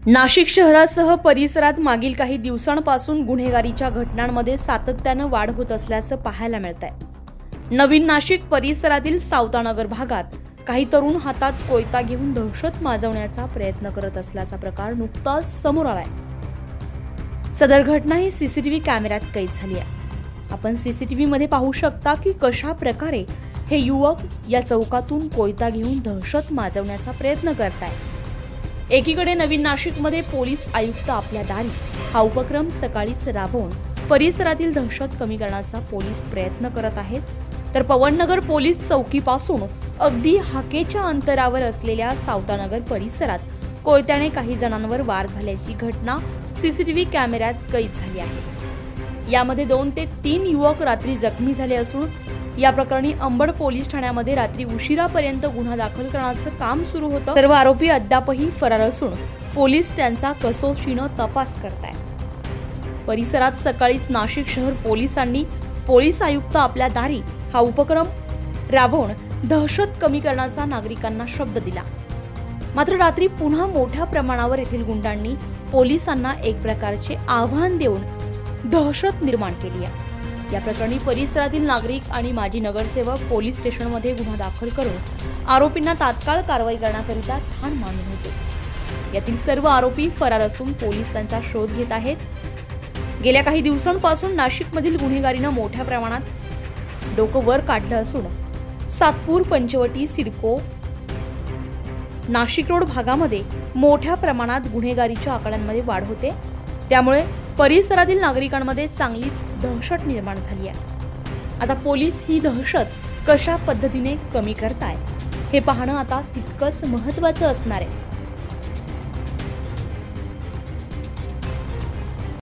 नाशिक शहरासह परिसरात मागील काही दिवसांपासून गुन्हेगारीच्या घटनांमध्ये सातत्यानं वाढ होत असल्याचं पाहायला मिळतंय। नवीन नाशिक परिसरातील सावतानगर भागात काही तरुण हातात कोयता घेऊन दहशत माजवण्याचा प्रयत्न करत असल्याचा प्रकार नुकताच समोर आलाय। सदर घटना ही सीसीटीव्ही कॅमेऱ्यात कैद झाली आहे। आपण सीसीटीव्ही मध्ये पाहू शकता की कशा प्रकारे हे युवक या चौकातून कोयता घेऊन दहशत माजवण्याचा प्रयत्न करतायत। एकीकडे नवीन नाशिकमध्ये पोलीस आयुक्त आपल्या दारी हा उपक्रम सकाळीच राबवून परिसरातील दहशत कमी करण्याचा पोलीस प्रयत्न करत आहेत, तर पवननगर पोलीस चौकीपासून अगदी हाकेच्या अंतरावर असलेल्या सावतानगर परिसरात कोयत्याने काही जणांवर वार झाल्याची घटना सीसीटीव्ही कॅमेऱ्यात कैद झाली आहे। यामध्ये 2 ते 3 युवक रात्री जखमी झाले असून या प्रकरणी अंबड पोलीस ठाण्यामध्ये रात्री उशिरापर्यंत गुन्हा दाखल करण्याचं काम सुरू होतं। सर्व आरोपी अद्यापही फरार असून पोलीस त्यांचा कसोशीनं तपास करतायत। परिसरात सकाळीच नाशिक शहर पोलिसांनी पोलीस आयुक्त आपल्या दारी हा उपक्रम राबवून दहशत कमी करण्याचा नागरिकांना शब्द दिला। मात्र रात्री पुन्हा मोठ्या प्रमाणावर येथील गुंडांनी पोलिसांना एक प्रकारचे आव्हान देऊन दहशत निर्माण केली आहे। या प्रकरणी परिसरातील नागरिक आणि माजी नगरसेवक पोलीस स्टेशनमध्ये गुन्हा दाखल करून आरोपींना तात्काळ कारवाई करण्याकरिता ठाण मांडले होते। यातील सर्व आरोपी फरार असून पोलीस त्यांचा शोध घेत आहेत। गेल्या काही दिवसांपासून नाशिकमधील गुन्हेगारीनं मोठ्या प्रमाणात डोकं वर काढलं असून सातपूर, पंचवटी, सिडको, नाशिक रोड भागामध्ये मोठ्या प्रमाणात गुन्हेगारीच्या आकड्यांमध्ये वाढ होते। त्यामुळे परिसरातील नागरिकांमध्ये चांगलीच दहशत निर्माण झाली आहे। आता पोलीस ही दहशत कशा पद्धतीने कमी करताय हे पाहणं आता तितकंच महत्त्वाचं असणार आहे।